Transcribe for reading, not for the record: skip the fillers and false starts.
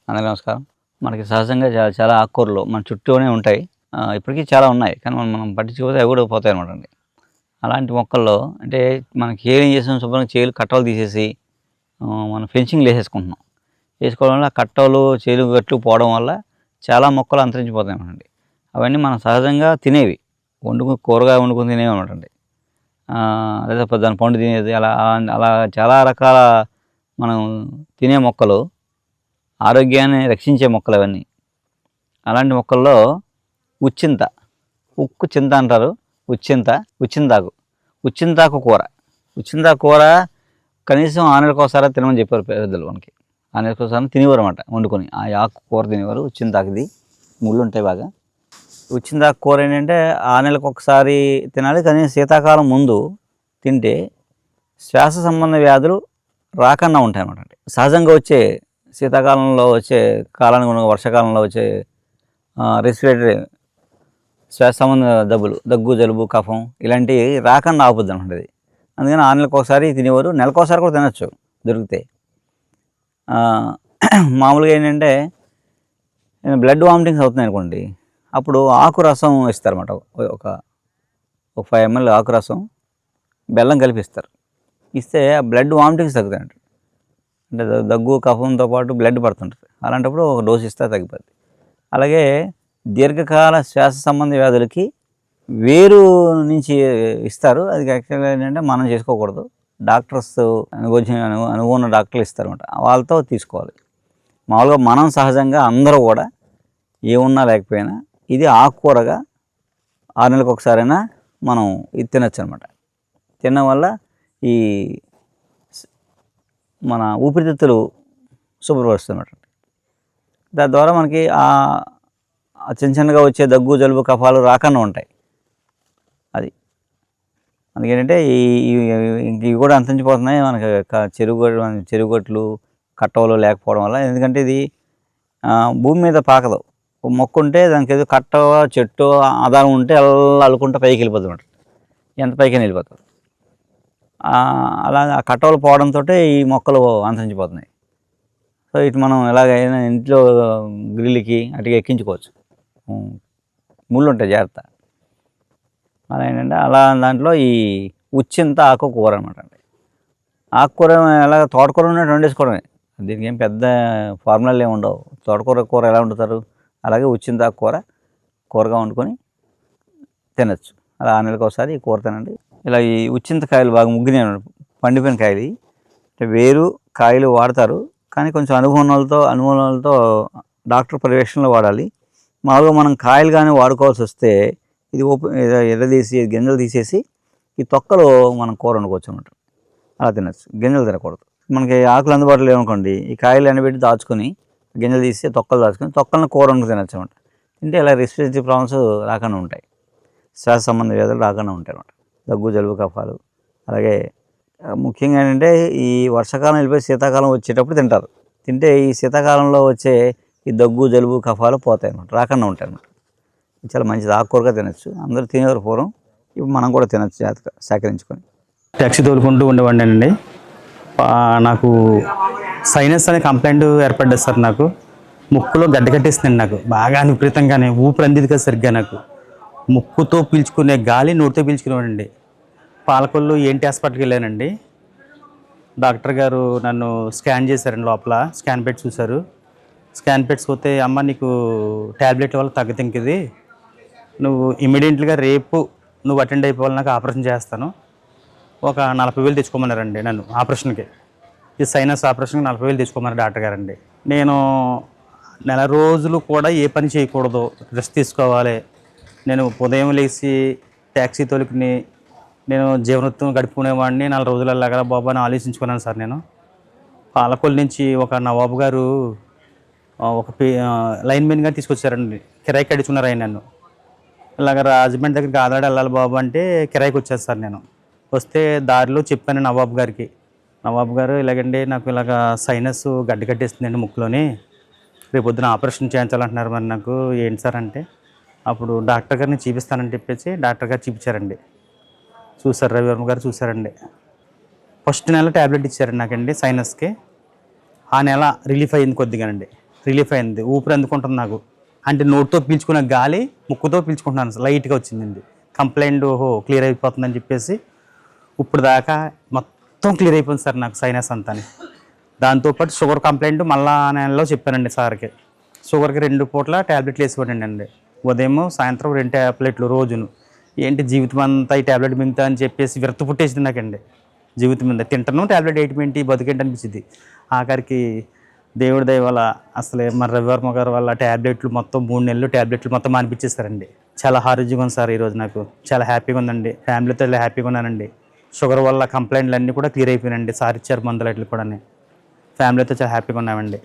అందరికీ నమస్కారం. మనకి సహజంగా చాలా ఆకుకూరలు మన చుట్టూనే ఉంటాయి. ఇప్పటికీ చాలా ఉన్నాయి. కానీ మనం పట్టించుకోకపోతే అవి కూడా పోతాయనమాటండి. అలాంటి మొక్కల్లో అంటే మనకి ఏం చేసాం శుభ్రంగా చేలు కట్టలు తీసేసి మనం ఫెన్సింగ్‌లేసేసుకుంటున్నాం. ఏసుకోవడం వల్ల ఆ కట్టలు, చేలు గట్లు పోవడం వల్ల చాలా మొక్కలు అంతరించిపోతాయనమాటండి. అవన్నీ మనం సహజంగా తినేవి. కూరగాయ వండుకొని తినేవనమాటండి. లేదా దాని పండు తినేది అలా అలా చాలా రకాల మనం తినే మొక్కలు ఆరోగ్యాన్ని రక్షించే మొక్కలు అవన్నీ. అలాంటి మొక్కల్లో ఉచ్చింత, ఉక్కు చింత అంటారు. ఉచ్చింతాకు, ఉచ్చింతాకు కూర. ఉచ్చింతాకు కూర కనీసం 6 నెలలకోసారి తినమని చెప్పారు పెద్దలు మనకి. 6 నెలలకోసారి తినేవారు అనమాట వండుకొని. ఆ ఆకు కూర తినేవారు. ఉచ్చింతాకుది ముళ్ళు ఉంటాయి బాగా. ఉచ్చింతాకు కూర ఏంటంటే 6 నెలలకు ఒకసారి తినాలి. కానీ శీతాకాలం ముందు తింటే శ్వాస సంబంధ వ్యాధులు రాకుండా ఉంటాయి అన్నమాట. సహజంగా వచ్చే శీతాకాలంలో వచ్చే కాలానికి వర్షాకాలంలో వచ్చే రెస్పిరేటరీ శ్వాస సంబంధ దగ్గు, జలుబు, కఫం ఇలాంటివి రాకుండా ఆపుద్ది అనమాట ఇది. అందుకని 6 నెలలకు ఒకసారి తినేవారు. నెలకోసారి కూడా తినచ్చు దొరికితే. మామూలుగా ఏంటంటే బ్లడ్ వామిటింగ్స్ అవుతున్నాయి అనుకోండి, అప్పుడు ఆకు రసం ఇస్తారన్నమాట. ఒక 5 ml ఆకు రసం బెల్లం కలిపిస్తారు. ఇస్తే ఆ బ్లడ్ వామిటింగ్స్ తగ్గుతాయంట. అంటే దగ్గు కఫంతో పాటు బ్లడ్ పడుతుంటుంది. అలాంటప్పుడు ఒక డోసు ఇస్తే తగ్గిపోద్ది. అలాగే దీర్ఘకాల శ్వాస సంబంధ వ్యాధులకి వేరు నుంచి ఇస్తారు. అది యాక్చువల్గా ఏంటంటే మనం చేసుకోకూడదు. డాక్టర్స్ అనుభవం ఉన్న డాక్టర్లు ఇస్తారన్నమాట. వాళ్ళతో తీసుకోవాలి. మామూలుగా మనం సహజంగా అందరూ కూడా ఏమున్నా లేకపోయినా ఇది ఆకుకూరగా 6 నెలలకు ఒకసారైనా మనం ఇది తినచ్చు అనమాట. తినడం వల్ల ఈ మన ఊపిరితిత్తులు శుభ్రపరుస్తుంది అన్నమాట. దాని ద్వారా మనకి చిన్న చిన్నగా వచ్చే దగ్గు, జలుబు, కఫాలు రాకుండా ఉంటాయి. అది అందుకేంటంటే ఇవి కూడా అంతరించిపోతున్నాయి మనకి. చెరుగొట్లు, కట్టవలు లేకపోవడం వల్ల. ఎందుకంటే ఇది భూమి మీద పాకదు. మొక్క ఉంటే దానికి ఏదో కట్ట, చెట్టు ఆధారం ఉంటే అలా అల్లుకుంటూ పైకి వెళ్ళిపోతుంది అన్నమాట. ఎంత పైకి వెళ్ళిపోతుంది. అలా ఆ కట్టవలు పోవడంతో ఈ మొక్కలు అంతరించిపోతున్నాయి. సో ఇటు మనం ఎలాగైనా ఇంట్లో గ్రిల్కి అటుగా ఎక్కించుకోవచ్చు. ముళ్ళు ఉంటాయి, జాగ్రత్త. అలా ఏంటంటే అలా దాంట్లో ఈ ఉచ్చింత ఆకు కూర అనమాట అండి. ఆకుకూర ఎలాగ తోటకూర ఉన్నట్టు వండేసుకోవడమే. దీనికి ఏం పెద్ద ఫార్ములాలు ఏమి ఉండవు. తోటకూర ఎలా వండుతారు అలాగే ఉచ్చింత కూరగా వండుకొని తినచ్చు. అలా 6 నెలలకు ఒకసారి ఈ కూర తినండి. ఇలా ఈ ఉచ్చింతకాయలు బాగా ముగ్గినాయి, పండిపోయిన కాయలు. అంటే వేరు కాయలు వాడతారు, కానీ కొంచెం అనుభవాలతో డాక్టర్ పర్యవేక్షణలో వాడాలి. మామూలుగా మనం కాయలు కానీ వాడుకోవాల్సి వస్తే ఇది ఎర్రదీసి గింజలు తీసేసి ఈ తొక్కలు మనం కూర వండుకోవచ్చు అన్నమాట. అలా తినచ్చు. గింజలు తినకూడదు. మనకి ఆకులు అందుబాటులో లేవనుకోండి, ఈ కాయలు ఎండబెట్టి దాచుకొని గింజలు తీసి తొక్కలు దాచుకొని తొక్కలను కూర వండుకు తినచ్చు అన్నమాట. తింటే ఇలా రెస్పిరేటరీ ప్రాబ్లమ్స్ రాకుండా ఉంటాయి. శ్వాస సంబంధ వ్యాధులు రాకుండా ఉంటాయి అన్నమాట. దగ్గు, జలుబు, కఫాలు. అలాగే ముఖ్యంగా ఏంటంటే ఈ వర్షాకాలం వెళ్ళిపోయి శీతాకాలం వచ్చేటప్పుడు తింటారు. తింటే ఈ శీతాకాలంలో వచ్చే ఈ దగ్గు, జలుబు, కఫాలు పోతాయి అన్నమాట, రాకుండా ఉంటాయి అన్నమాట. చాలా మంచిది. ఆకుకూరగా తినచ్చు. అందరూ తినేవారు పూర్వం. ఇప్పుడు మనం కూడా తినచ్చు జాగ్రత్తగా సేకరించుకొని. ట్యాక్సీ తోలుకుంటూ ఉండేవాడినండి. నాకు సైనస్ అనే కంప్లైంట్ ఏర్పడ్డది సార్. నాకు ముక్కులో గడ్డ కట్టేసిందండి. నాకు బాగా విపరీతంగానే ఊపిరి అందిది కదా సరిగ్గా. నాకు ముక్కుతో పీల్చుకునే గాలి నోటితో పీల్చుకునేవాడండి. పాలకొల్లు ఏంటి హాస్పిటల్కి వెళ్ళానండి. డాక్టర్ గారు నన్ను స్కాన్ చేశారండి. లోపల స్కాన్ పెట్టి చూశారు. స్కాన్ పెట్టి చూస్తే అమ్మ నీకు ట్యాబ్లెట్ వల్ల తగ్గతింకిది, నువ్వు ఇమీడియట్గా రేపు నువ్వు అటెండ్ అయిపోవాలి, నాకు ఆపరేషన్ చేస్తాను, ఒక 40,000 తెచ్చుకోమన్నారండి నన్ను ఆపరేషన్కి. ఈ సైనస్ ఆపరేషన్కి 40,000 తెచ్చుకోమన్నారు డాక్టర్ గారండి. నేను నెల రోజులు కూడా ఏ పని చేయకూడదు, రెస్ట్ తీసుకోవాలి. నేను ఉదయం లేచి ట్యాక్సీ తోలుకుని నేను జీవనోత్తం గడుపుకునేవాడిని. 4 రోజులు అలాగా బాబు అని ఆలోచించుకున్నాను సార్. నేను పాలకొల్లు నుంచి ఒక నవాబు గారు ఒక లైన్మెన్గా తీసుకొచ్చారండి. కిరాయికి అడుచుకున్నారు ఆయన నన్ను. ఇలాగ రాజమండ్రి దగ్గరికి ఆదాడ వెళ్ళాలి బాబు అంటే కిరాయికి వచ్చాను సార్. నేను వస్తే దారిలో చెప్పాను నవాబు గారికి. నవాబు గారు ఇలాగండి నాకు ఇలాగ సైనస్ గడ్డ కట్టేస్తుందండి ముక్కులోని, రేపు పొద్దున ఆపరేషన్ చేయించాలంటున్నారు, మరి నాకు ఏంటి సార్ అంటే, అప్పుడు డాక్టర్ గారిని చూపిస్తానని చెప్పేసి డాక్టర్ గారు చూపించారండి. చూసారు, రవివర్మ గారు చూసారండి. ఫస్ట్ నెల ట్యాబ్లెట్ ఇచ్చారండి నాకండి సైనస్కి. ఆ నెల రిలీఫ్ అయ్యింది కొద్దిగానండి. రిలీఫ్ అయింది, ఊపిరి అందుకుంటుంది నాకు. అంటే నోటితో పీల్చుకున్న గాలి ముక్కుతో పీల్చుకుంటున్నాను, లైట్గా వచ్చిందండి. కంప్లైంట్ ఓహో క్లియర్ అయిపోతుందని చెప్పేసి ఇప్పుడు దాకా మొత్తం క్లియర్ అయిపోయింది సార్ నాకు సైనస్ అంతాని. దాంతోపాటు షుగర్ కంప్లైంట్ మళ్ళా నెలలో చెప్పానండి సార్కి. షుగర్కి 2 పూట్ల ట్యాబ్లెట్లు వేసుకోండి అండి, ఉదయం సాయంత్రం 2 ట్యాబ్లెట్లు రోజును. ఏంటి జీవితం అంతా ఈ ట్యాబ్లెట్ మింగుతా అని చెప్పేసి విరక్తి పుట్టేసింది నాకండి. జీవితం మీద తింటాను ట్యాబ్లెట్ వేయటమేంటి, బతికేంటి అనిపించింది. ఆఖరికి దేవుడి దయ వల్ల అసలే మన రవివర్మ గారు వల్ల ట్యాబ్లెట్లు మొత్తం 3 నెలలు ట్యాబ్లెట్లు మొత్తం మానిపించేస్తారండి. చాలా ఆరోగ్యంగా ఉంది సార్ ఈరోజు, నాకు చాలా హ్యాపీగా ఉందండి. ఫ్యామిలీతో ఇలా హ్యాపీగా ఉన్నానండి. షుగర్ వల్ల కంప్లైంట్లు అన్నీ కూడా క్లియర్ అయిపోయినాయండి. సార్ ఇచ్చారు మందులు అట్లు కూడా. ఫ్యామిలీతో చాలా హ్యాపీగా ఉన్నామండి.